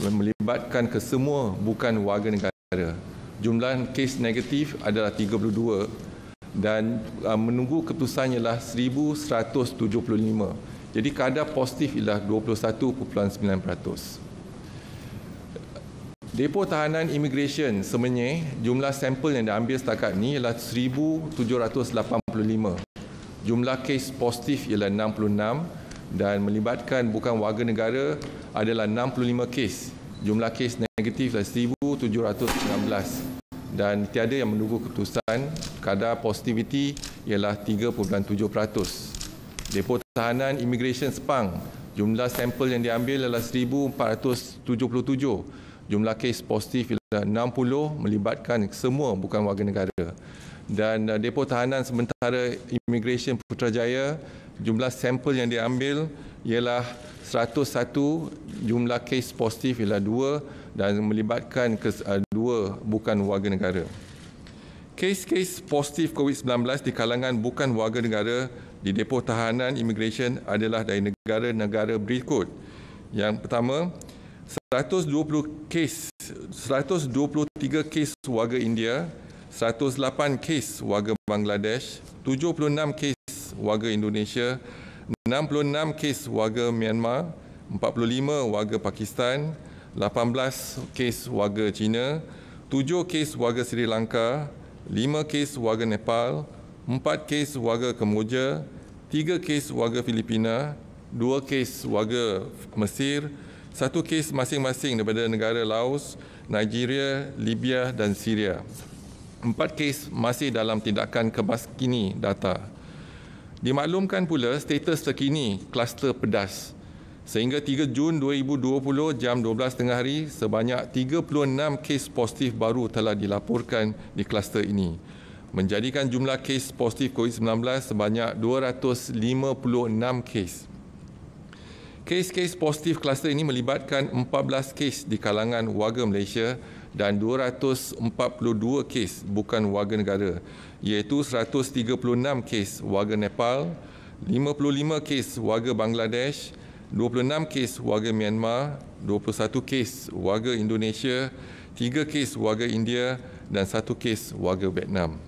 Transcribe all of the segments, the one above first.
melibatkan kesemua bukan warga negara. Jumlah kes negatif adalah 32 dan menunggu keputusan ialah 1,175. Jadi kadar positif ialah 21.9%. Depo Tahanan Imigresen Semenyih, jumlah sampel yang diambil setakat ini ialah 1,785. Jumlah kes positif ialah 66 dan melibatkan bukan warga negara adalah 65 kes. Jumlah kes negatif adalah 1,719 dan tiada yang menunggu keputusan. Kadar positiviti ialah 3.7%. Depo Tahanan Imigresen Sepang, jumlah sampel yang diambil adalah 1,477. Jumlah kes positif ialah 60 melibatkan semua bukan warga negara. Dan Depo Tahanan Sementara Imigresen Putrajaya, jumlah sampel yang diambil ialah 101, jumlah kes positif ialah 2 dan melibatkan 2 bukan warga negara. Kes-kes positif COVID-19 di kalangan bukan warga negara di Depo Tahanan Imigresen adalah dari negara-negara berikut. Yang pertama, 123 kes warga India, 108 kes warga Bangladesh, 76 kes warga Indonesia, 66 kes warga Myanmar, 45 warga Pakistan, 18 kes warga China, 7 kes warga Sri Lanka, 5 kes warga Nepal, 4 kes warga Kemboja, 3 kes warga Filipina, 2 kes warga Mesir, 1 kes masing-masing daripada negara Laos, Nigeria, Libya dan Syria. 4 kes masih dalam tindakan kemaskini data. Dimaklumkan pula status terkini kluster pedas. Sehingga 3 Jun 2020 jam 12.30 hari, sebanyak 36 kes positif baru telah dilaporkan di kluster ini, menjadikan jumlah kes positif COVID-19 sebanyak 256 kes. Kes-kes positif kluster ini melibatkan 14 kes di kalangan warga Malaysia dan 242 kes bukan warga negara, iaitu 136 kes warga Nepal, 55 kes warga Bangladesh, 26 kes warga Myanmar, 21 kes warga Indonesia, 3 kes warga India dan 1 kes warga Vietnam.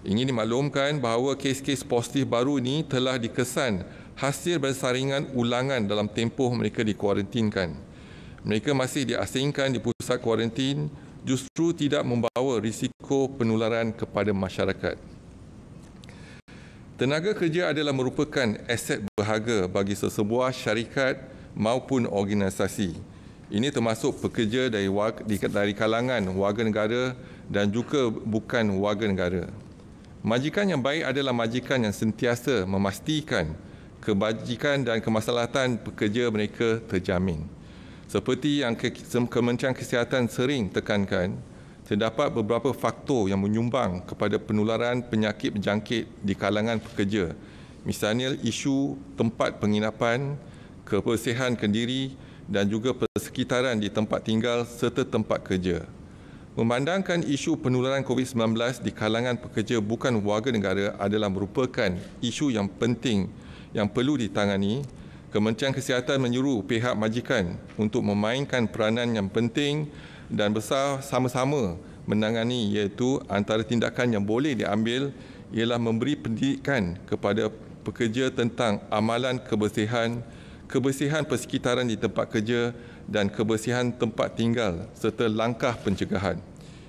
Ingin dimaklumkan bahawa kes-kes positif baru ini telah dikesan hasil bersaringan ulangan dalam tempoh mereka dikuarantinkan. Mereka masih diasingkan di pusat kuarantin, justru tidak membawa risiko penularan kepada masyarakat. Tenaga kerja adalah merupakan aset berharga bagi sesebuah syarikat maupun organisasi. Ini termasuk pekerja dari kalangan warga negara dan juga bukan warga negara. Majikan yang baik adalah majikan yang sentiasa memastikan kebajikan dan kemaslahatan pekerja mereka terjamin. Seperti yang Kementerian Kesihatan sering tekankan, terdapat beberapa faktor yang menyumbang kepada penularan penyakit berjangkit di kalangan pekerja. Misalnya isu tempat penginapan, kebersihan kendiri dan juga persekitaran di tempat tinggal serta tempat kerja. Memandangkan isu penularan COVID-19 di kalangan pekerja bukan warga negara adalah merupakan isu yang penting yang perlu ditangani, Kementerian Kesihatan menyuruh pihak majikan untuk memainkan peranan yang penting dan besar sama-sama menangani, iaitu antara tindakan yang boleh diambil ialah memberi pendidikan kepada pekerja tentang amalan kebersihan, kebersihan persekitaran di tempat kerja dan kebersihan tempat tinggal serta langkah pencegahan,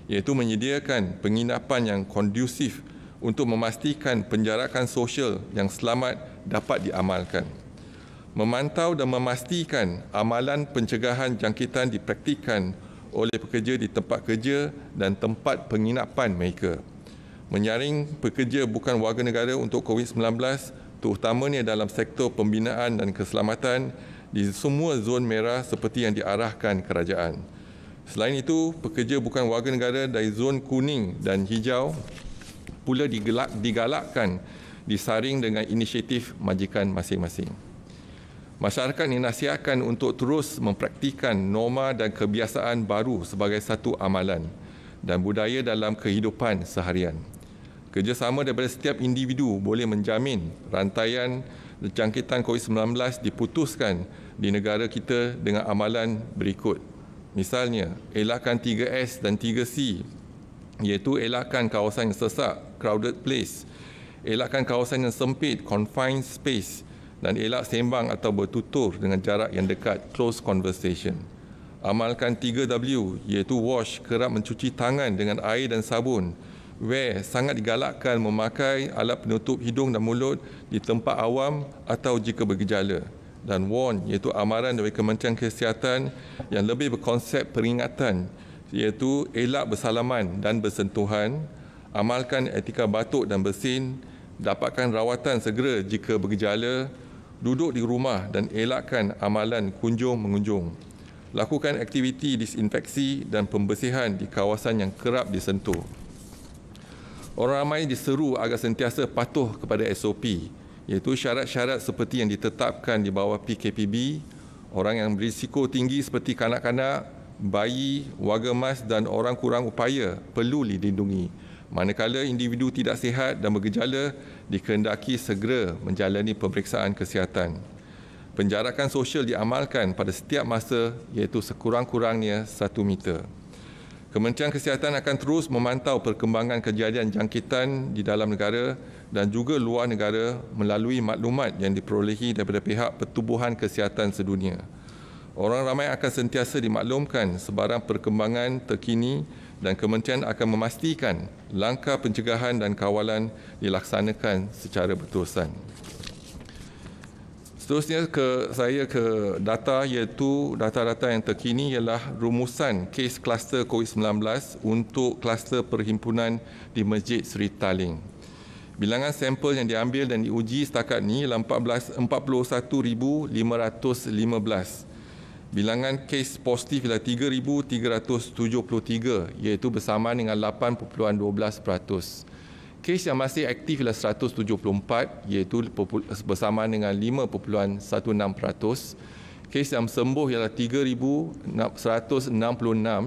iaitu menyediakan penginapan yang kondusif untuk memastikan penjarakan sosial yang selamat dapat diamalkan. Memantau dan memastikan amalan pencegahan jangkitan dipraktikkan oleh pekerja di tempat kerja dan tempat penginapan mereka. Menyaring pekerja bukan warga negara untuk COVID-19, terutamanya dalam sektor pembinaan dan keselamatan di semua zon merah seperti yang diarahkan kerajaan. Selain itu, pekerja bukan warga negara dari zon kuning dan hijau pula digalakkan disaring dengan inisiatif majikan masing-masing. Masyarakat dinasihatkan untuk terus mempraktikkan norma dan kebiasaan baru sebagai satu amalan dan budaya dalam kehidupan seharian. Kerjasama daripada setiap individu boleh menjamin rantaian jangkitan COVID-19 diputuskan di negara kita dengan amalan berikut. Misalnya, elakkan 3S dan 3C, iaitu elakkan kawasan yang sesak, crowded place, elakkan kawasan yang sempit, confined space, dan elak sembang atau bertutur dengan jarak yang dekat, close conversation. Amalkan 3W, iaitu wash, kerap mencuci tangan dengan air dan sabun. Wear, sangat digalakkan memakai alat penutup hidung dan mulut di tempat awam atau jika bergejala. Dan warn, iaitu amaran dari Kementerian Kesihatan yang lebih berkonsep peringatan, iaitu elak bersalaman dan bersentuhan, amalkan etika batuk dan bersin, dapatkan rawatan segera jika bergejala, duduk di rumah dan elakkan amalan kunjung-mengunjung. Lakukan aktiviti disinfeksi dan pembersihan di kawasan yang kerap disentuh. Orang ramai diseru agar sentiasa patuh kepada SOP, iaitu syarat-syarat seperti yang ditetapkan di bawah PKPB. Orang yang berisiko tinggi seperti kanak-kanak, bayi, warga emas dan orang kurang upaya perlu dilindungi. Manakala individu tidak sihat dan bergejala, dikehendaki segera menjalani pemeriksaan kesihatan. Penjarakan sosial diamalkan pada setiap masa, iaitu sekurang-kurangnya 1 meter. Kementerian Kesihatan akan terus memantau perkembangan kejadian jangkitan di dalam negara dan juga luar negara melalui maklumat yang diperolehi daripada pihak Pertubuhan Kesihatan Sedunia. Orang ramai akan sentiasa dimaklumkan sebarang perkembangan terkini dan kementerian akan memastikan langkah pencegahan dan kawalan dilaksanakan secara berterusan. Seterusnya saya ke data, iaitu data-data yang terkini ialah rumusan kes kluster COVID-19 untuk kluster perhimpunan di Masjid Seri Taling. Bilangan sampel yang diambil dan diuji setakat ini ialah 41,515. Bilangan kes positif ialah 3,373, iaitu bersamaan dengan 8.12%. Kes yang masih aktif ialah 174, iaitu bersamaan dengan 5.16%. Kes yang sembuh ialah 3,166,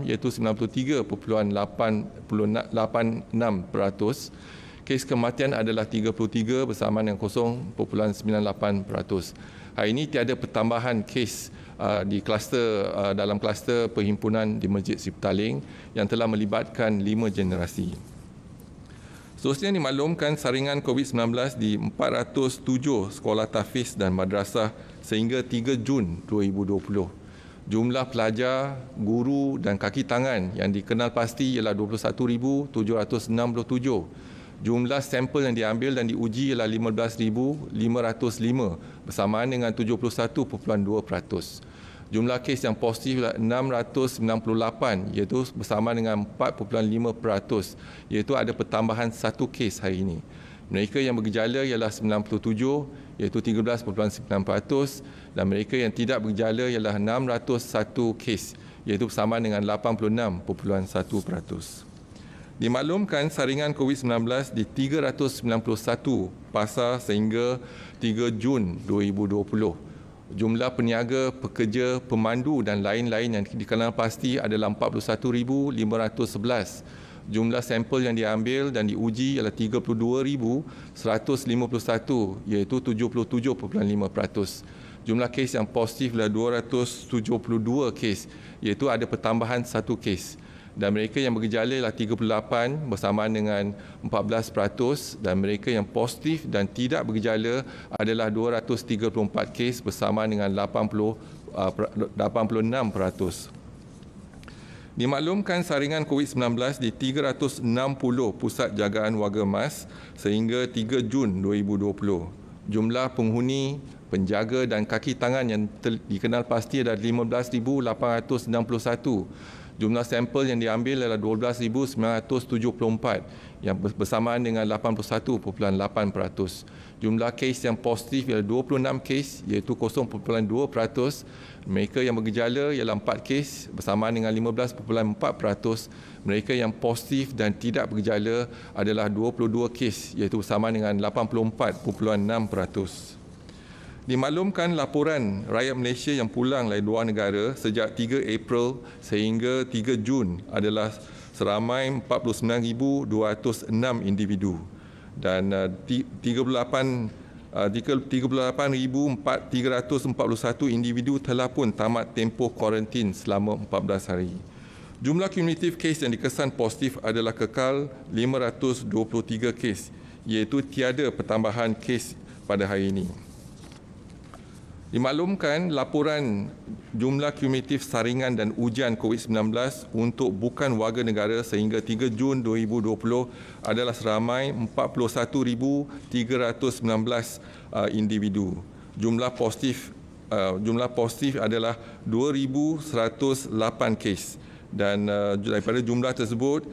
iaitu 93.86%. Kes kematian adalah 33 bersamaan dengan 0.98%. Hari ini tiada pertambahan kes di kluster dalam kluster perhimpunan di Masjid Seri Taling yang telah melibatkan 5 generasi. Seterusnya dimaklumkan saringan COVID-19 di 407 sekolah tahfiz dan madrasah sehingga 3 Jun 2020. Jumlah pelajar, guru dan kaki tangan yang dikenal pasti ialah 21,767. Jumlah sampel yang diambil dan diuji ialah 15,505 bersamaan dengan 71.2%. Jumlah kes yang positif ialah 698, iaitu bersama dengan 4.5%, iaitu ada pertambahan 1 kes hari ini. Mereka yang bergejala ialah 97, iaitu 13.9%, dan mereka yang tidak bergejala ialah 601 kes, iaitu bersama dengan 86.1%. Dimaklumkan saringan COVID-19 di 391 pasar sehingga 3 Jun 2020. Jumlah peniaga, pekerja, pemandu dan lain-lain yang dikenal pasti adalah 41,511. Jumlah sampel yang diambil dan diuji ialah 32,151, iaitu 77.5%. Jumlah kes yang positif adalah 272 kes, iaitu ada pertambahan 1 kes. Dan mereka yang bergejala ialah 38 bersamaan dengan 14%, dan mereka yang positif dan tidak bergejala adalah 234 kes bersamaan dengan 86%. Dimaklumkan saringan COVID-19 di 360 pusat jagaan warga emas sehingga 3 Jun 2020. Jumlah penghuni, penjaga dan kaki tangan yang dikenal pasti adalah 15,861. Jumlah sampel yang diambil adalah 12,974 yang bersamaan dengan 81.8%. Jumlah kes yang positif ialah 26 kes, iaitu 0.2%. Mereka yang bergejala ialah 4 kes bersamaan dengan 15.4%. Mereka yang positif dan tidak bergejala adalah 22 kes, iaitu bersamaan dengan 84.6%. Dimaklumkan laporan rakyat Malaysia yang pulang dari luar negara sejak 3 April sehingga 3 Jun adalah seramai 49,206 individu dan 38 38,341 individu telah pun tamat tempoh kuarantin selama 14 hari. Jumlah kumulatif kes yang dikesan positif adalah kekal 523 kes, iaitu tiada pertambahan kes pada hari ini. Dimaklumkan laporan jumlah kumulatif saringan dan ujian COVID-19 untuk bukan warga negara sehingga 3 Jun 2020 adalah seramai 41,319 individu. Jumlah positif adalah 2,108 kes dan daripada jumlah tersebut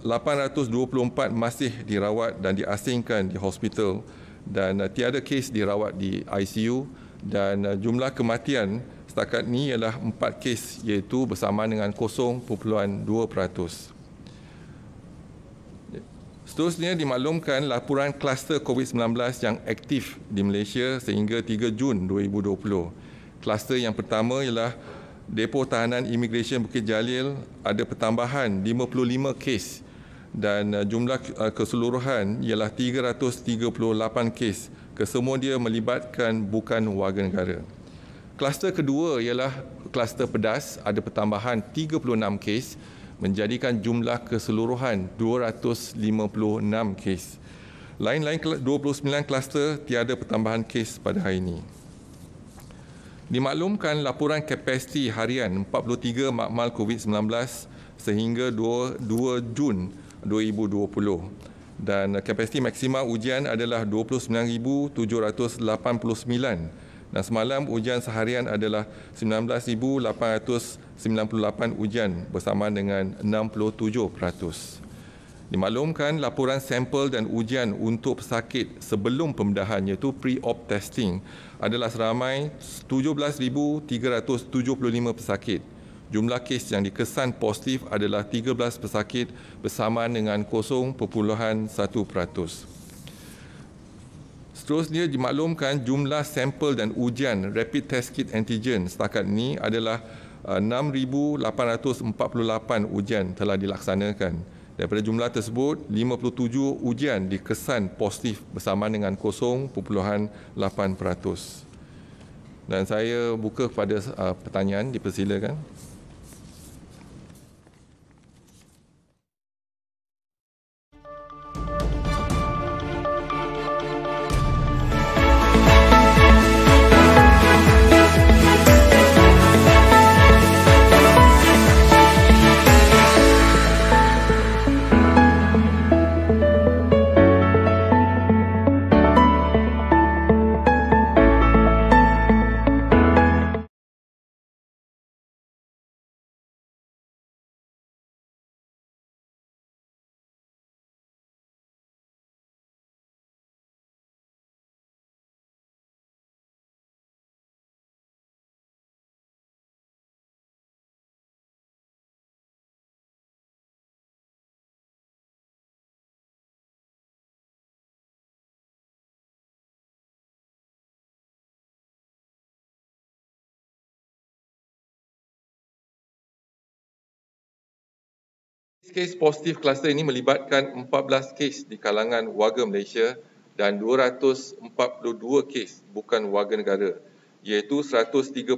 824 masih dirawat dan diasingkan di hospital dan tiada kes dirawat di ICU. Dan jumlah kematian setakat ini ialah 4 kes iaitu bersamaan dengan 0.2%. Seterusnya dimaklumkan laporan kluster COVID-19 yang aktif di Malaysia sehingga 3 Jun 2020. Kluster yang pertama ialah Depo Tahanan Imigresen Bukit Jalil ada pertambahan 55 kes dan jumlah keseluruhan ialah 338 kes. Kesemua dia melibatkan bukan warga negara. Kluster kedua ialah kluster pedas, ada pertambahan 36 kes menjadikan jumlah keseluruhan 256 kes. Lain-lain 29 kluster tiada pertambahan kes pada hari ini. Dimaklumkan laporan kapasiti harian 43 makmal COVID-19 sehingga 2 Jun 2020. Dan kapasiti maksimal ujian adalah 29,789 dan semalam ujian seharian adalah 19,898 ujian bersamaan dengan 67%. Dimaklumkan laporan sampel dan ujian untuk pesakit sebelum pembedahan iaitu pre-op testing adalah seramai 17,375 pesakit. Jumlah kes yang dikesan positif adalah 13 pesakit bersamaan dengan 0.1%. Seterusnya dimaklumkan jumlah sampel dan ujian rapid test kit antigen setakat ini adalah 6,848 ujian telah dilaksanakan. Daripada jumlah tersebut, 57 ujian dikesan positif bersamaan dengan 0.8%. Dan saya buka kepada pertanyaan, dipersilakan. Kes positif kluster ini melibatkan 14 kes di kalangan warga Malaysia dan 242 kes bukan warga negara, iaitu 136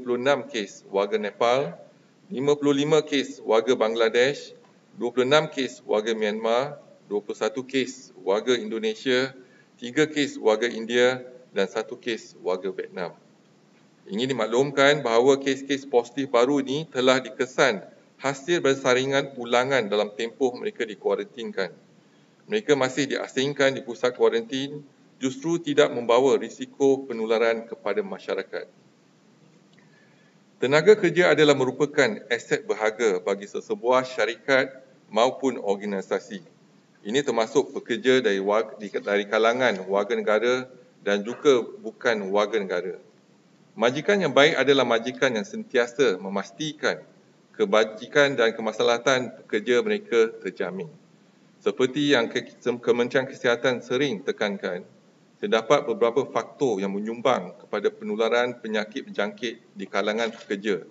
kes warga Nepal, 55 kes warga Bangladesh, 26 kes warga Myanmar, 21 kes warga Indonesia, 3 kes warga India dan 1 kes warga Vietnam. Ingin dimaklumkan bahawa kes-kes positif baru ini telah dikesan hasil bersaringan ulangan dalam tempoh mereka dikuarantinkan. Mereka masih diasingkan di pusat kuarantin, justru tidak membawa risiko penularan kepada masyarakat. Tenaga kerja adalah merupakan aset berharga bagi sesebuah syarikat maupun organisasi. Ini termasuk pekerja dari kalangan warga negara dan juga bukan warga negara. Majikan yang baik adalah majikan yang sentiasa memastikan kebajikan dan kemaslahatan pekerja mereka terjamin. Seperti yang Kementerian Kesihatan sering tekankan, terdapat beberapa faktor yang menyumbang kepada penularan penyakit berjangkit di kalangan pekerja.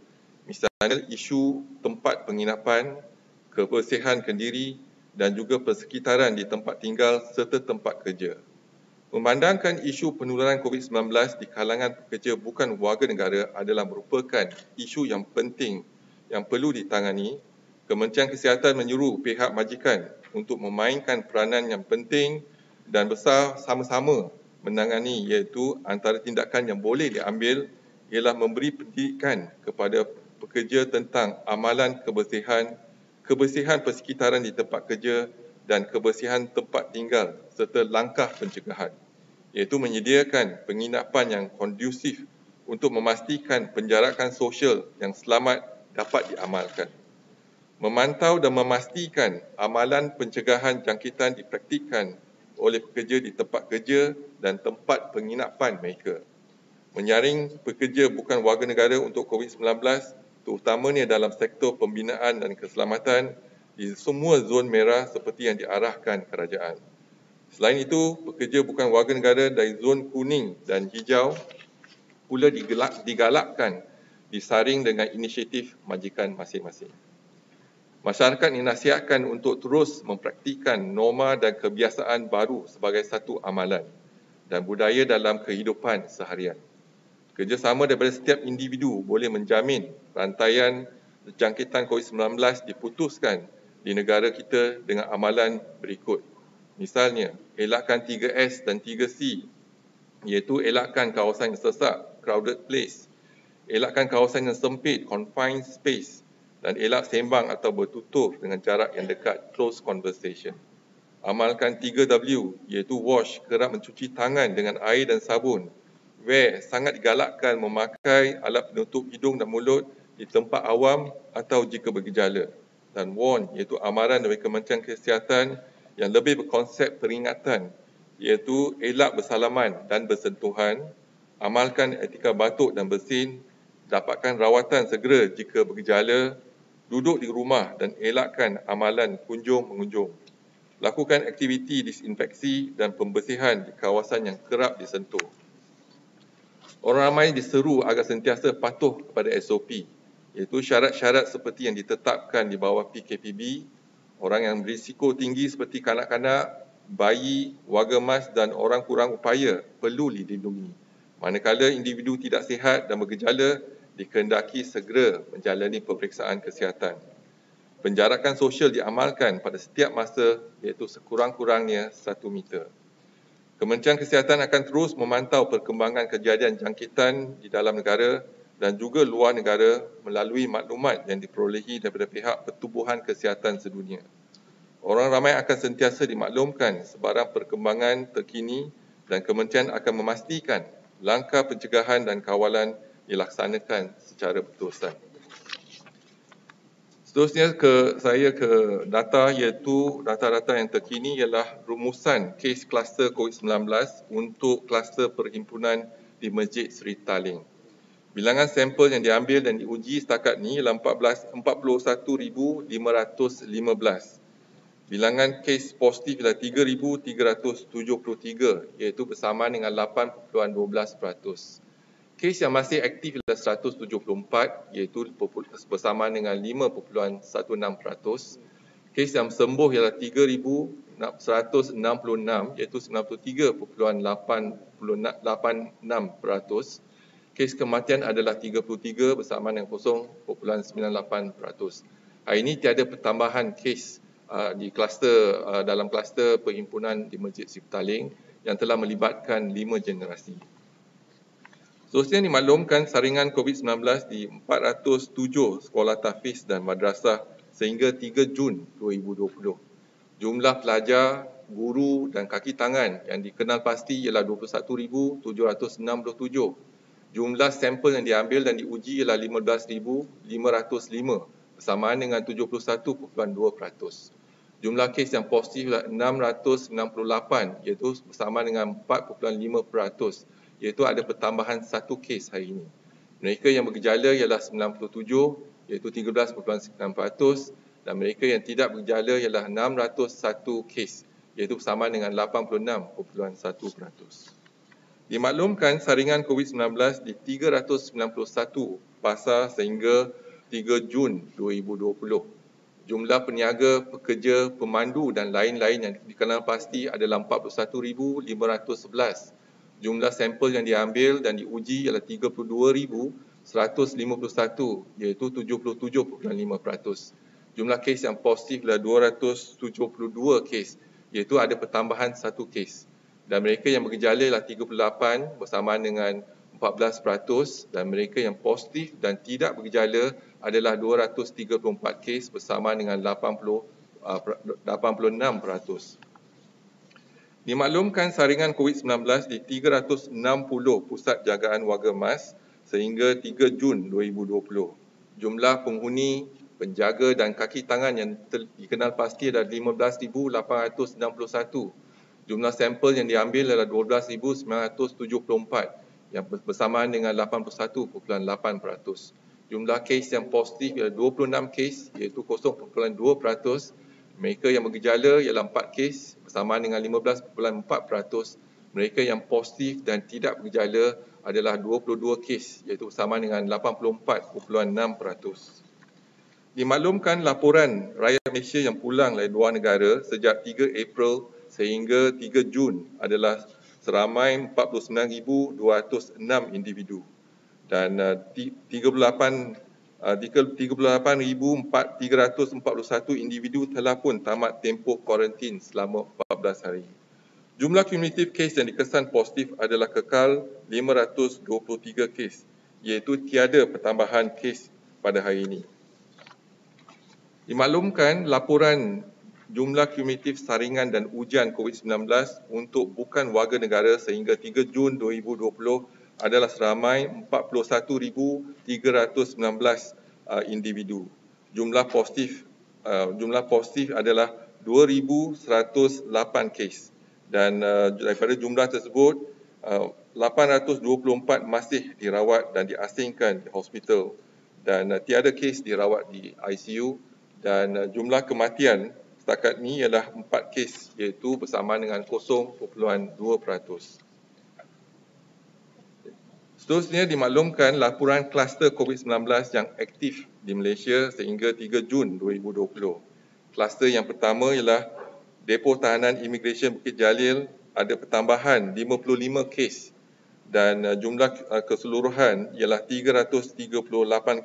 Misalnya isu tempat penginapan, kebersihan kendiri dan juga persekitaran di tempat tinggal serta tempat kerja. Memandangkan isu penularan COVID-19 di kalangan pekerja bukan warga negara adalah merupakan isu yang penting yang perlu ditangani, Kementerian Kesihatan menyuruh pihak majikan untuk memainkan peranan yang penting dan besar sama-sama menangani, iaitu antara tindakan yang boleh diambil ialah memberi pendidikan kepada pekerja tentang amalan kebersihan persekitaran di tempat kerja dan kebersihan tempat tinggal serta langkah pencegahan, iaitu menyediakan penginapan yang kondusif untuk memastikan penjarakan sosial yang selamat dapat diamalkan. Memantau dan memastikan amalan pencegahan jangkitan dipraktikkan oleh pekerja di tempat kerja dan tempat penginapan mereka. Menyaring pekerja bukan warga negara untuk COVID-19, terutamanya dalam sektor pembinaan dan keselamatan di semua zon merah seperti yang diarahkan kerajaan. Selain itu, pekerja bukan warga negara dari zon kuning dan hijau pula digalakkan disaring dengan inisiatif majikan masing-masing. Masyarakat dinasihatkan untuk terus mempraktikkan norma dan kebiasaan baru sebagai satu amalan dan budaya dalam kehidupan seharian. Kerjasama daripada setiap individu boleh menjamin rantaian jangkitan COVID-19 diputuskan di negara kita dengan amalan berikut. Misalnya, elakkan 3S dan 3C, iaitu elakkan kawasan yang sesak, crowded place, elakkan kawasan yang sempit, confined space, dan elak sembang atau bertutur dengan jarak yang dekat, close conversation. Amalkan 3W, iaitu wash, kerap mencuci tangan dengan air dan sabun. Wear, sangat digalakkan memakai alat penutup hidung dan mulut di tempat awam atau jika bergejala. Dan warn, iaitu amaran dari Kementerian Kesihatan yang lebih berkonsep peringatan, iaitu elak bersalaman dan bersentuhan, amalkan etika batuk dan bersin, dapatkan rawatan segera jika bergejala, duduk di rumah dan elakkan amalan kunjung-mengunjung. Lakukan aktiviti disinfeksi dan pembersihan di kawasan yang kerap disentuh. Orang ramai diseru agar sentiasa patuh kepada SOP, iaitu syarat-syarat seperti yang ditetapkan di bawah PKPB, orang yang berisiko tinggi seperti kanak-kanak, bayi, warga emas dan orang kurang upaya perlu dilindungi. Manakala individu tidak sihat dan bergejala, dikehendaki segera menjalani pemeriksaan kesihatan. Penjarakan sosial diamalkan pada setiap masa, iaitu sekurang-kurangnya 1 meter. Kementerian Kesihatan akan terus memantau perkembangan kejadian jangkitan di dalam negara dan juga luar negara melalui maklumat yang diperolehi daripada pihak Pertubuhan Kesihatan Sedunia. Orang ramai akan sentiasa dimaklumkan sebarang perkembangan terkini dan kementerian akan memastikan langkah pencegahan dan kawalan dilaksanakan secara berterusan. Seterusnya saya ke data, iaitu data-data yang terkini ialah rumusan kes kluster COVID-19 untuk kluster perhimpunan di Masjid Seri Taling. Bilangan sampel yang diambil dan diuji setakat ini ialah 41,515. Bilangan kes positif ialah 3,373, iaitu bersamaan dengan 8.12%. Kes yang masih aktif ialah 174, iaitu bersamaan dengan 5.16%. Kes yang sembuh ialah 3,166, iaitu 93.86%. Kes kematian adalah 33 bersamaan dengan 0.98%. Hari ini tiada pertambahan kes di kluster dalam kluster perhimpunan di Masjid Seri Taling yang telah melibatkan 5 generasi. Seterusnya dimaklumkan saringan COVID-19 di 407 sekolah tahfiz dan madrasah sehingga 3 Jun 2020. Jumlah pelajar, guru dan kaki tangan yang dikenal pasti ialah 21,767. Jumlah sampel yang diambil dan diuji ialah 15,505 bersamaan dengan 71.2%. Jumlah kes yang positif ialah 698, iaitu bersamaan dengan 4.5%. Iaitu ada pertambahan 1 kes hari ini. Mereka yang bergejala ialah 97, iaitu 13.9%, dan mereka yang tidak bergejala ialah 601 kes, iaitu bersama dengan 86.1%. Dimaklumkan saringan COVID-19 di 391 pasar sehingga 3 Jun 2020. Jumlah peniaga, pekerja, pemandu dan lain-lain yang dikenal pasti adalah 41,511. Jumlah sampel yang diambil dan diuji ialah 32,151, iaitu 77.5%. Jumlah kes yang positif adalah 272 kes, iaitu ada pertambahan 1 kes. Dan mereka yang bergejala ialah 38 bersamaan dengan 14%, dan mereka yang positif dan tidak bergejala adalah 234 kes bersamaan dengan 86%. Dimaklumkan saringan COVID-19 di 360 pusat jagaan warga emas sehingga 3 Jun 2020. Jumlah penghuni, penjaga dan kaki tangan yang dikenal pasti adalah 15,861. Jumlah sampel yang diambil adalah 12,974 yang bersamaan dengan 81.8%. Jumlah kes yang positif ialah 26 kes, iaitu 0.2%. Mereka yang bergejala ialah 4 kes bersamaan dengan 15.4%. Mereka yang positif dan tidak bergejala adalah 22 kes, iaitu bersamaan dengan 84.6%. Dimaklumkan laporan rakyat Malaysia yang pulang dari luar negara sejak 3 April sehingga 3 Jun adalah seramai 49,206 individu. Dan 38,341 individu telah pun tamat tempoh kuarantin selama 14 hari. Jumlah kumulatif kes yang dikesan positif adalah kekal 523 kes, iaitu tiada pertambahan kes pada hari ini. Dimaklumkan laporan jumlah kumulatif saringan dan ujian COVID-19 untuk bukan warga negara sehingga 3 Jun 2020 adalah seramai 41,319 individu. Jumlah positif adalah 2,108 kes dan daripada jumlah tersebut 824 masih dirawat dan diasingkan di hospital dan tiada kes dirawat di ICU dan jumlah kematian setakat ini ialah 4 kes iaitu bersamaan dengan 0.2%. Seterusnya dimaklumkan laporan kluster COVID-19 yang aktif di Malaysia sehingga 3 Jun 2020. Kluster yang pertama ialah Depo Tahanan Imigresen Bukit Jalil ada pertambahan 55 kes dan jumlah keseluruhan ialah 338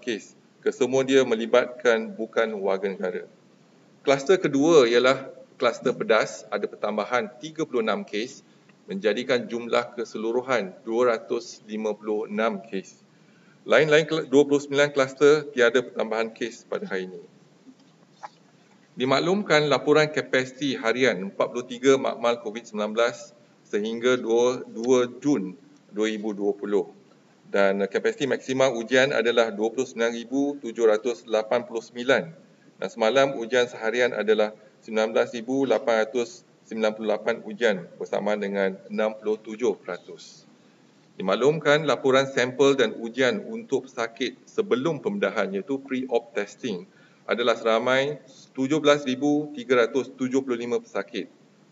kes. Kesemua dia melibatkan bukan warga negara. Kluster kedua ialah kluster pedas ada pertambahan 36 kes menjadikan jumlah keseluruhan 256 kes. Lain-lain 29 kluster tiada pertambahan kes pada hari ini. Dimaklumkan laporan kapasiti harian 43 makmal COVID-19 sehingga 2 Jun 2020 dan kapasiti maksimal ujian adalah 29,789 dan semalam ujian seharian adalah 19,898 ujian bersamaan dengan 67%. Dimaklumkan laporan sampel dan ujian untuk pesakit sebelum pembedahan iaitu pre-op testing adalah seramai 17,375 pesakit.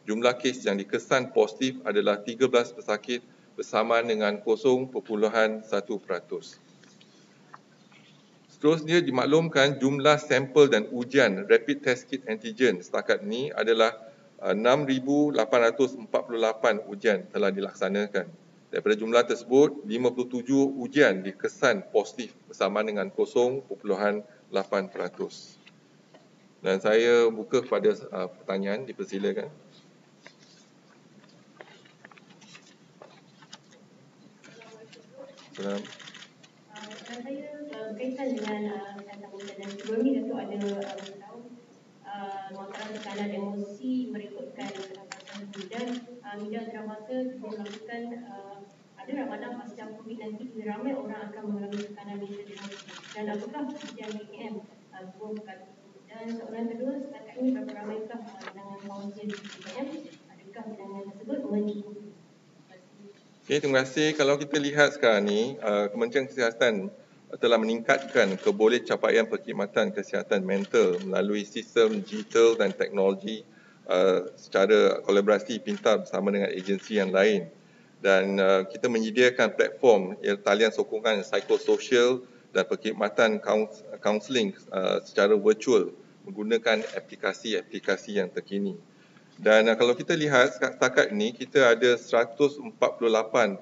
Jumlah kes yang dikesan positif adalah 13 pesakit bersamaan dengan 0.1%. Seterusnya dimaklumkan jumlah sampel dan ujian rapid test kit antigen setakat ini adalah 6,848 ujian telah dilaksanakan. Daripada jumlah tersebut, 57 ujian dikesan positif bersama dengan 0.8%. Dan saya buka kepada pertanyaan, dipersilakan. Saya berkaitan dengan kesihatan dan sebelum ini Datuk ada beritahu mengatakan tekanan emosi merekodkan penambahan dan media antarabangsa juga melakukan ada ramadan pasca COVID-19 ramai orang akan mengalami tekanan emosi dan apakah ujian BKM sebuah perkara dan soalan kedua setakat ini berapa ramaikah dengan kaunsil BKM adakah bilangan tersebut mencukupi? Okay, terima kasih. Kalau kita lihat sekarang ni, Kementerian Kesihatan telah meningkatkan kebolehcapaian perkhidmatan kesihatan mental melalui sistem digital dan teknologi secara kolaborasi pintar bersama dengan agensi yang lain. Dan kita menyediakan platform talian sokongan psikososial dan perkhidmatan kaunseling secara virtual menggunakan aplikasi-aplikasi yang terkini. Dan kalau kita lihat setakat ini, kita ada 148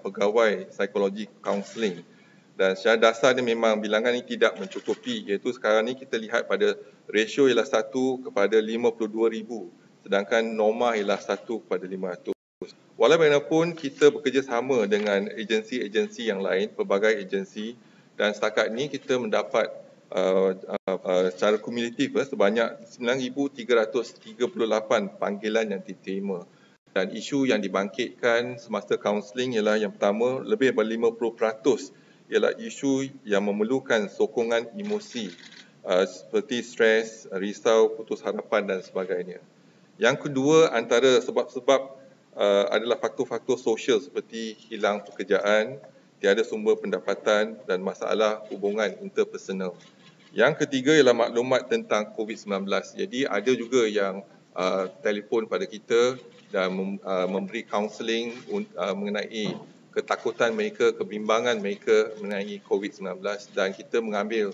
pegawai psikologi kaunseling. Dan secara dasar dia memang bilangan ini tidak mencukupi, iaitu sekarang ini kita lihat pada ratio ialah 1 kepada 52,000, sedangkan norma ialah 1 kepada 500. Walau bagaimanapun, kita bekerjasama dengan agensi-agensi yang lain, pelbagai agensi, dan setakat ini kita mendapat secara kumulatif sebanyak 9,338 panggilan yang diterima. Dan isu yang dibangkitkan semasa kaunseling ialah yang pertama, lebih daripada 50% ialah isu yang memerlukan sokongan emosi seperti stres, risau, putus harapan dan sebagainya. Yang kedua, antara sebab-sebab adalah faktor-faktor sosial seperti hilang pekerjaan, tiada sumber pendapatan dan masalah hubungan interpersonal. Yang ketiga ialah maklumat tentang COVID-19. Jadi ada juga yang telefon pada kita dan memberi kaunseling mengenai ketakutan mereka, kebimbangan mereka mengenai COVID-19, dan kita mengambil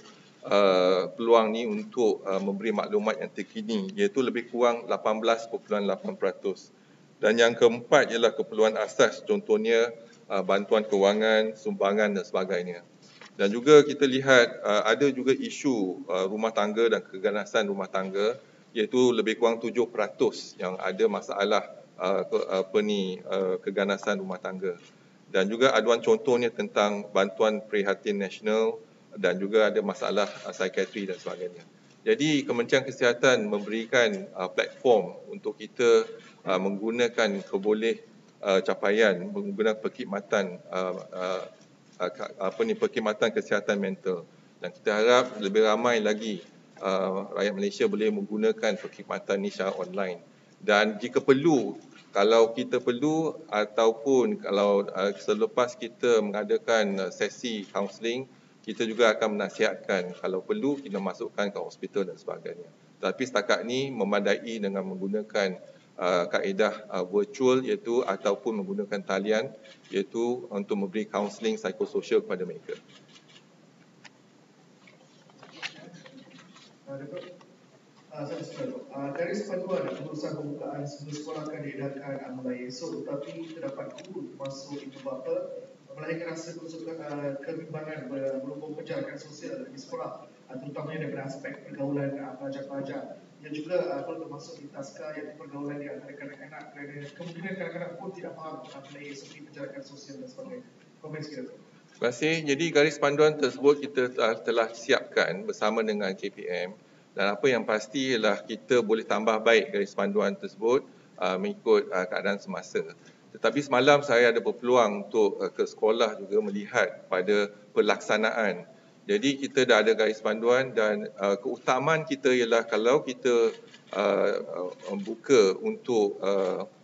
peluang ni untuk memberi maklumat yang terkini, iaitu lebih kurang 18.8%. Dan yang keempat ialah keperluan asas, contohnya bantuan kewangan, sumbangan dan sebagainya. Dan juga kita lihat ada juga isu rumah tangga dan keganasan rumah tangga, iaitu lebih kurang 7% yang ada masalah keganasan rumah tangga. Dan juga aduan contohnya tentang bantuan prihatin nasional dan juga ada masalah psikiatri dan sebagainya. Jadi Kementerian Kesihatan memberikan platform untuk kita menggunakan capaian, menggunakan perkhidmatan perkhidmatan kesihatan mental, dan kita harap lebih ramai lagi rakyat Malaysia boleh menggunakan perkhidmatan ini secara online. Dan jika perlu, kalau kita perlu ataupun kalau selepas kita mengadakan sesi kaunseling, kita juga akan menasihatkan kalau perlu kita masukkan ke hospital dan sebagainya. Tapi setakat ini memadai dengan menggunakan kaedah virtual, iaitu ataupun menggunakan talian, iaitu untuk memberi kaunseling psikososial kepada mereka. Dari sepanduan keputusan pembukaan semula sekolah akan diedarkan mulai esok, tetapi terdapat guru termasuk ibu bapa melahirkan rasa kebimbangan berhubung penjarakan sosial di sekolah, terutamanya daripada aspek pergaulan pelajar-pelajar. Yang juga termasuk di taska iaitu pergaulan di antara kanak-kanak, kerana kemungkinan kanak-kanak pun tidak faham mengenai seperti penjarakan sosial dan sebagainya. Komen sikit. Terima kasih. Jadi garis panduan tersebut kita telah siapkan bersama dengan KPM, dan apa yang pasti ialah kita boleh tambah baik garis panduan tersebut mengikut keadaan semasa. Tetapi semalam saya ada berpeluang untuk ke sekolah juga melihat pada pelaksanaan. Jadi kita dah ada garis panduan, dan keutamaan kita ialah kalau kita buka untuk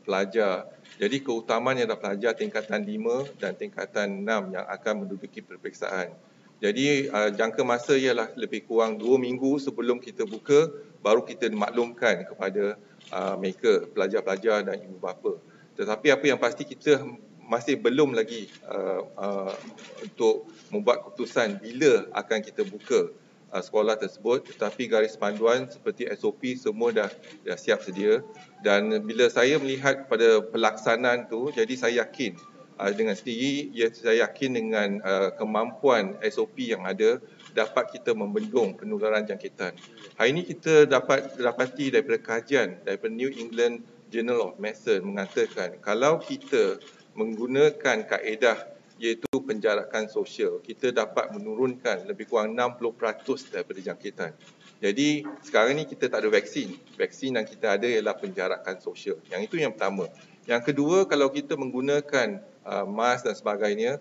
pelajar, jadi keutamaan adalah pelajar tingkatan 5 dan tingkatan 6 yang akan menduduki peperiksaan. Jadi jangka masa ialah lebih kurang 2 minggu sebelum kita buka, baru kita maklumkan kepada mereka, pelajar-pelajar dan ibu bapa. Tetapi apa yang pasti kita masih belum lagi untuk membuat keputusan bila akan kita buka sekolah tersebut, tetapi garis panduan seperti SOP semua dah siap sedia. Dan bila saya melihat pada pelaksanaan tu, jadi saya yakin dengan sendiri, saya yakin dengan kemampuan SOP yang ada, dapat kita membendung penularan jangkitan. Hari ini kita dapati daripada kajian daripada New England Journal of Medicine mengatakan kalau kita menggunakan kaedah iaitu penjarakan sosial, kita dapat menurunkan lebih kurang 60% daripada jangkitan. Jadi sekarang ni kita tak ada vaksin. Vaksin yang kita ada ialah penjarakan sosial. Yang itu yang pertama. Yang kedua, kalau kita menggunakan mask dan sebagainya,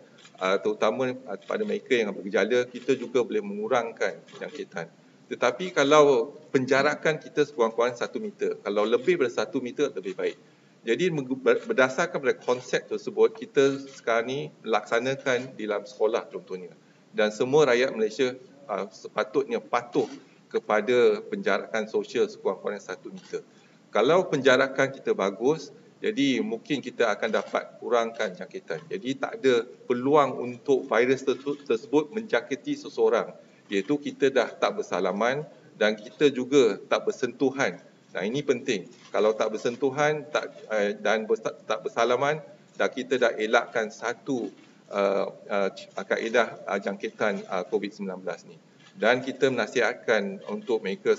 terutama pada mereka yang bergejala, kita juga boleh mengurangkan jangkitan. Tetapi kalau penjarakan kita sekurang-kurang 1 meter, kalau lebih dari 1 meter lebih baik. Jadi berdasarkan pada konsep tersebut, kita sekarang ni melaksanakan di dalam sekolah contohnya. Dan semua rakyat Malaysia sepatutnya patuh kepada penjarakan sosial sekurang-kurangnya 1 meter. Kalau penjarakan kita bagus, jadi mungkin kita akan dapat kurangkan jangkitan. Jadi tak ada peluang untuk virus tersebut menjangkiti seseorang. Iaitu kita dah tak bersalaman dan kita juga tak bersentuhan. Nah, ini penting. Kalau tak bersentuhan dan tak bersalaman, kita dah elakkan satu kaedah jangkitan COVID-19 ni. Dan kita menasihatkan untuk mereka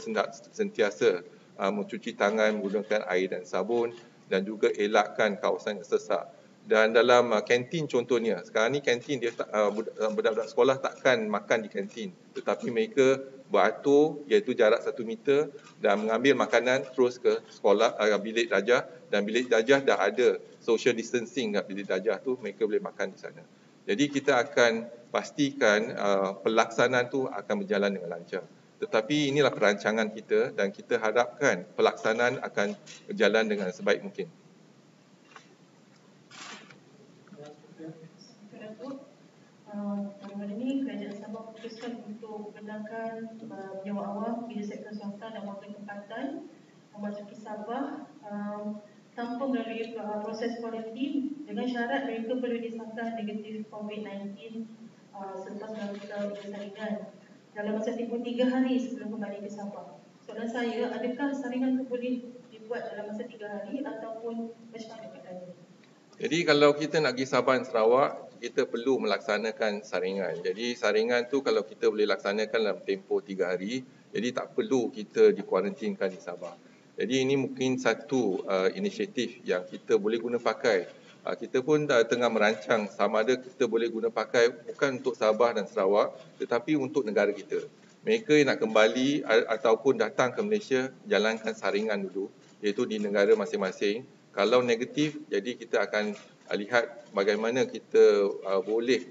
sentiasa mencuci tangan menggunakan air dan sabun dan juga elakkan kawasan yang sesak. Dan dalam kantin contohnya, sekarang ni kantin dia budak-budak sekolah takkan makan di kantin, tetapi mereka beratur iaitu jarak 1 meter dan mengambil makanan terus ke sekolah bilik darjah, dan bilik darjah dah ada social distancing kat bilik darjah tu, mereka boleh makan di sana. Jadi kita akan pastikan pelaksanaan tu akan berjalan dengan lancar. Tetapi inilah perancangan kita dan kita harapkan pelaksanaan akan berjalan dengan sebaik mungkin. Pada ini, Kerajaan Sabah fokuskan untuk benarkan penyewa awam bila sektor swasta dan wakil tempatan memasuki Sabah tanpa melalui proses kuarantin dengan syarat mereka perlu disahkan negatif COVID-19 selepas melakukan saringan dalam masa tempoh 3 hari sebelum kembali ke Sabah. Soalan saya, adakah saringan itu boleh dibuat dalam masa 3 hari ataupun macam mana katanya? Jadi kalau kita nak pergi Sabah dan Sarawak, kita perlu melaksanakan saringan. Jadi saringan tu kalau kita boleh laksanakan dalam tempoh 3 hari, jadi tak perlu kita dikuarantinkan di Sabah. Jadi ini mungkin satu inisiatif yang kita boleh guna pakai. Kita pun tengah merancang sama ada kita boleh guna pakai bukan untuk Sabah dan Sarawak, tetapi untuk negara kita. Mereka yang nak kembali ataupun datang ke Malaysia, jalankan saringan dulu, iaitu di negara masing-masing. Kalau negatif, jadi kita akan lihat bagaimana kita boleh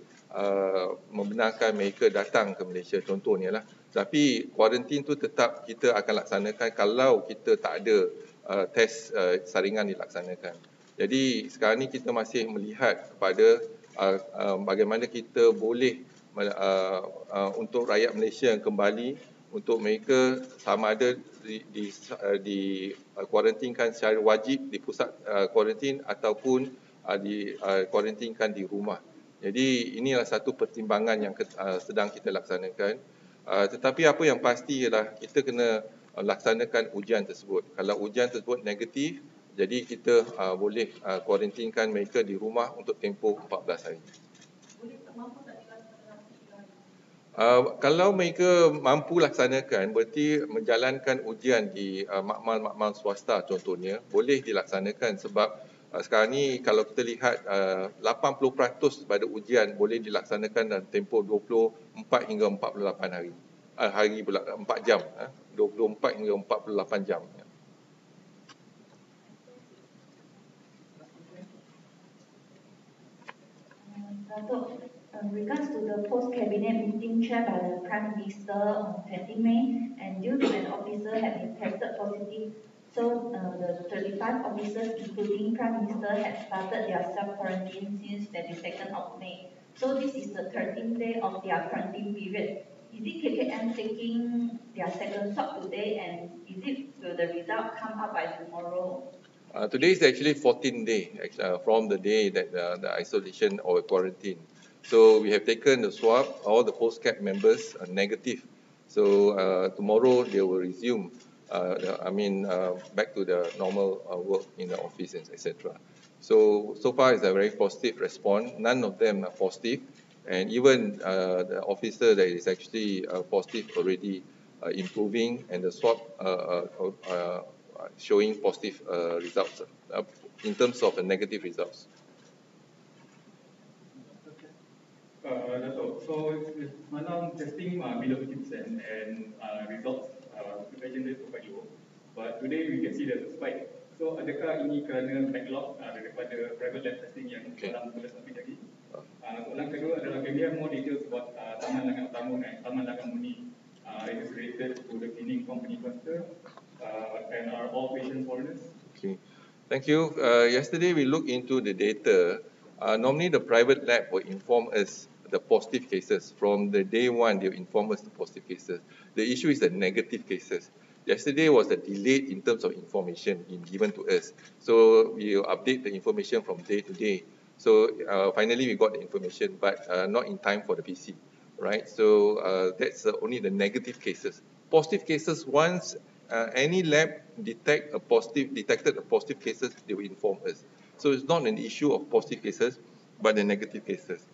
membenarkan mereka datang ke Malaysia, contohnya lah. Tapi kuarantin tu tetap kita akan laksanakan kalau kita tak ada test saringan dilaksanakan. Jadi sekarang ni kita masih melihat kepada bagaimana kita boleh untuk rakyat Malaysia yang kembali, untuk mereka sama ada di kuarantinkan secara wajib di pusat kuarantin ataupun di kuarantinkan di rumah. Jadi inilah satu pertimbangan yang sedang kita laksanakan. Tetapi apa yang pasti ialah kita kena laksanakan ujian tersebut. Kalau ujian tersebut negatif, jadi kita boleh kuarantinkan mereka di rumah untuk tempoh 14 hari. Kalau mereka mampu laksanakan, berarti menjalankan ujian di makmal-makmal swasta contohnya, boleh dilaksanakan sebab sekarang ni kalau kita lihat 80% pada ujian boleh dilaksanakan dalam tempoh 24 hingga 48 hari. Hari pula 4 jam, 24 hingga 48 jam. In regards to the post-cabinet meeting chaired by the Prime Minister on 20 May, and due to an officer had been tested positive, so the 35 officers, including Prime Minister, had started their self-quarantine since 22nd of May. So this is the 13th day of their quarantine period. Is it KKM taking their second swab today, and will the result come out by tomorrow? Today is actually 14th day from the day that the isolation or quarantine. So we have taken the swab. All the post-cap members are negative. So tomorrow they will resume. Back to the normal work in the office, etc. So far it's a very positive response. None of them are positive, and even the officer that is actually positive already improving, and the swab showing positive results in terms of the negative results. So malam testing below 50% and results infection rate quite low. But today we can see there's a spike. So adakah ini kerana backlog daripada private lab testing yang dalam boleh submit lagi? Soalan kedua adalah can we have more details about Taman Langat Utama and Taman Langat Muni? It is related to the cleaning company cluster and are all patients foreigners? Okay, thank you. Yesterday we looked into the data. Normally the private lab will inform us the positive cases. From the day one, they inform us the positive cases. The issue is the negative cases. Yesterday was a delay in terms of information given to us. So we will update the information from day to day. So finally we got the information, but not in time for the PC, right? So that's only the negative cases. Positive cases, once any lab detected a positive cases, they will inform us. So it's not an issue of positive cases, but the negative cases.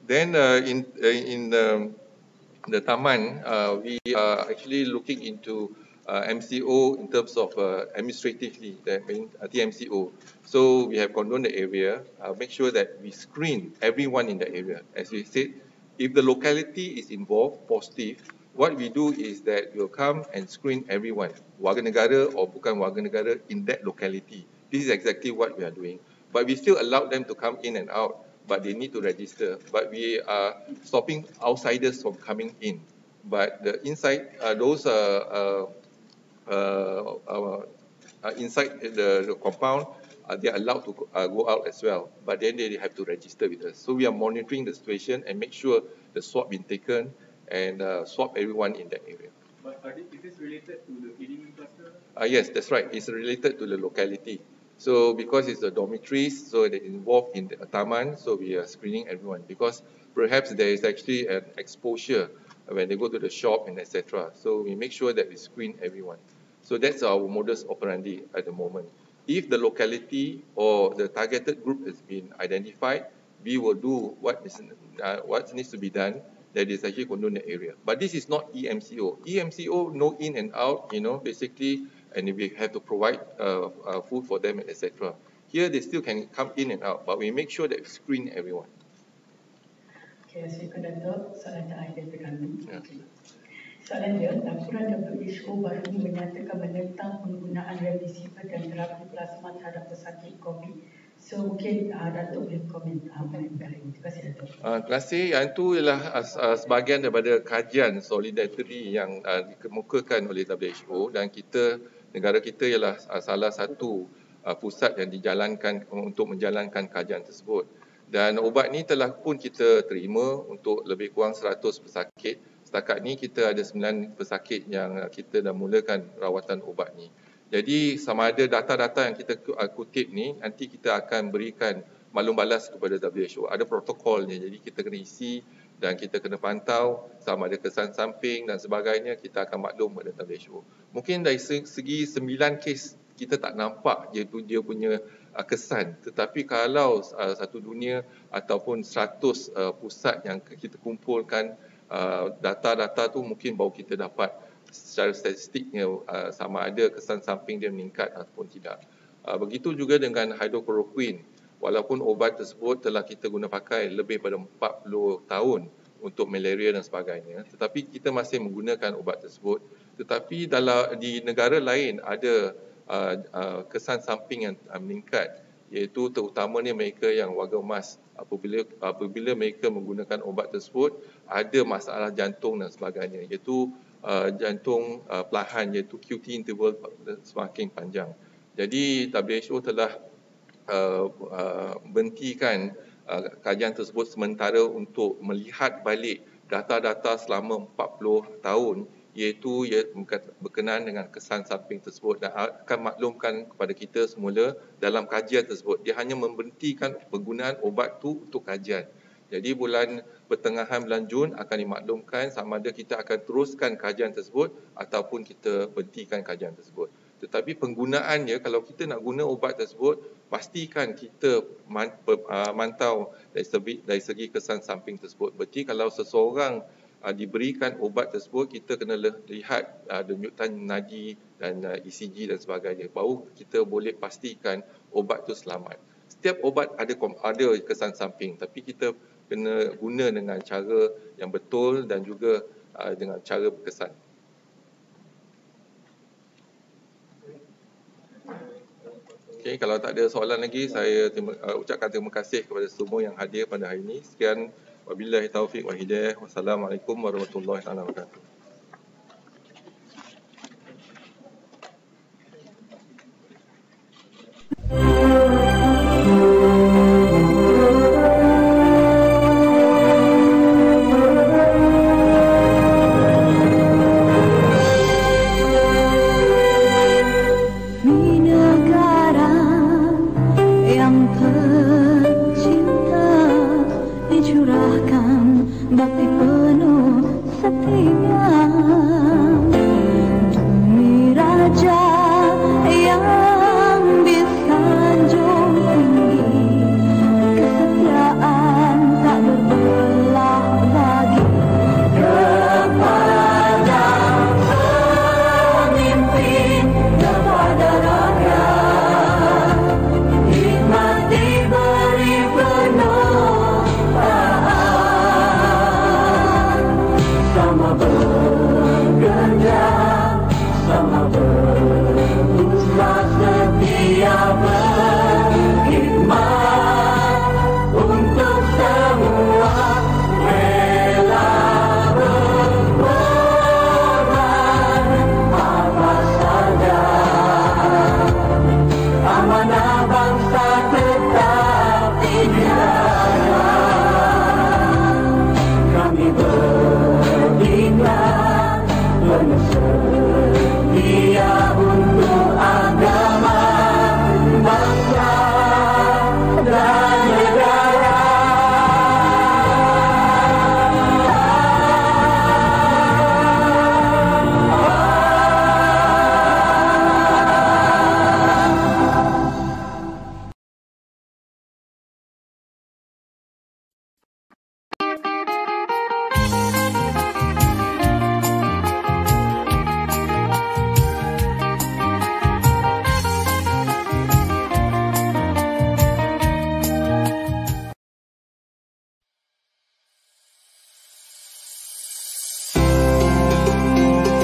Then in the Taman, we are actually looking into MCO in terms of administratively, that means TMCO. So we have condoned the area, make sure that we screen everyone in the area. As we said, if the locality is involved, positive, what we do is that we'll come and screen everyone, warga negara or bukan warga negara in that locality. This is exactly what we are doing. But we still allow them to come in and out, but they need to register. But we are stopping outsiders from coming in. But the inside, those inside the compound, they are allowed to go out as well. But then they have to register with us. So we are monitoring the situation and make sure the swab been taken and swab everyone in that area. But is this related to the feeding cluster? Yes, that's right. It's related to the locality. So because it's the dormitories, so they're involved in the Taman, so we are screening everyone because perhaps there is actually an exposure when they go to the shop and etc. So we make sure that we screen everyone. So that's our modus operandi at the moment. If the locality or the targeted group has been identified, we will do what needs to be done. That is actually condone the area. But this is not EMCO. EMCO, no in and out, basically, and we have to provide food for them, etc. Here, they still can come in and out, but we make sure that we screen everyone. Okay, Assalamualaikum Datuk. Soalan terakhir daripada kami. Ya. Soalan dia, laporan WHO baru ini menyatakan menentang penggunaan remdesivir dan terapi plasma terhadap pesakit COVID. So mungkin Datuk boleh komen mengenai perkara ini. Terima kasih Datuk. Terima kasih. Yang itu ialah sebahagian daripada kajian solidarity yang dikemukakan oleh WHO dan negara kita ialah salah satu pusat yang dijalankan untuk menjalankan kajian tersebut. Dan ubat ni telah pun kita terima untuk lebih kurang 100 pesakit. Setakat ni kita ada 9 pesakit yang kita dah mulakan rawatan ubat ni. Jadi sama ada data-data yang kita kutip ni, nanti kita akan berikan maklum balas kepada WHO. Ada protokolnya, jadi kita kena isi dan kita kena pantau sama ada kesan samping dan sebagainya, kita akan maklum kepada WHO. Mungkin dari segi 9 kes kita tak nampak dia punya kesan. Tetapi kalau satu dunia ataupun 100 pusat yang kita kumpulkan data-data tu, mungkin baru kita dapat secara statistiknya sama ada kesan samping dia meningkat ataupun tidak. Begitu juga dengan hydrochloroquine. Walaupun obat tersebut telah kita guna pakai lebih pada 40 tahun untuk malaria dan sebagainya, tetapi kita masih menggunakan obat tersebut. Tetapi di negara lain ada kesan samping yang meningkat, iaitu terutamanya mereka yang warga emas. Apabila mereka menggunakan obat tersebut, ada masalah jantung dan sebagainya, iaitu jantung perlahan, iaitu QT interval semakin panjang. Jadi WHO telah berhentikan kajian tersebut sementara untuk melihat balik data-data selama 40 tahun, iaitu berkenaan dengan kesan samping tersebut, dan akan maklumkan kepada kita semula dalam kajian tersebut. Dia hanya memberhentikan penggunaan obat tu untuk kajian. Jadi pertengahan bulan Jun akan dimaklumkan sama ada kita akan teruskan kajian tersebut ataupun kita berhentikan kajian tersebut. Tetapi penggunaannya, kalau kita nak guna obat tersebut, pastikan kita mantau dari segi kesan samping tersebut. Berarti kalau seseorang diberikan obat tersebut, kita kena lihat denyutan nadi dan ECG dan sebagainya. Baru kita boleh pastikan obat itu selamat. Setiap obat ada kesan samping, tapi kita kena guna dengan cara yang betul dan juga dengan cara berkesan. Okay, kalau tak ada soalan lagi, saya ucapkan terima kasih kepada semua yang hadir pada hari ini. Sekian, wabillahi taufiq wal hidayah. Wassalamualaikum warahmatullahi wabarakatuh.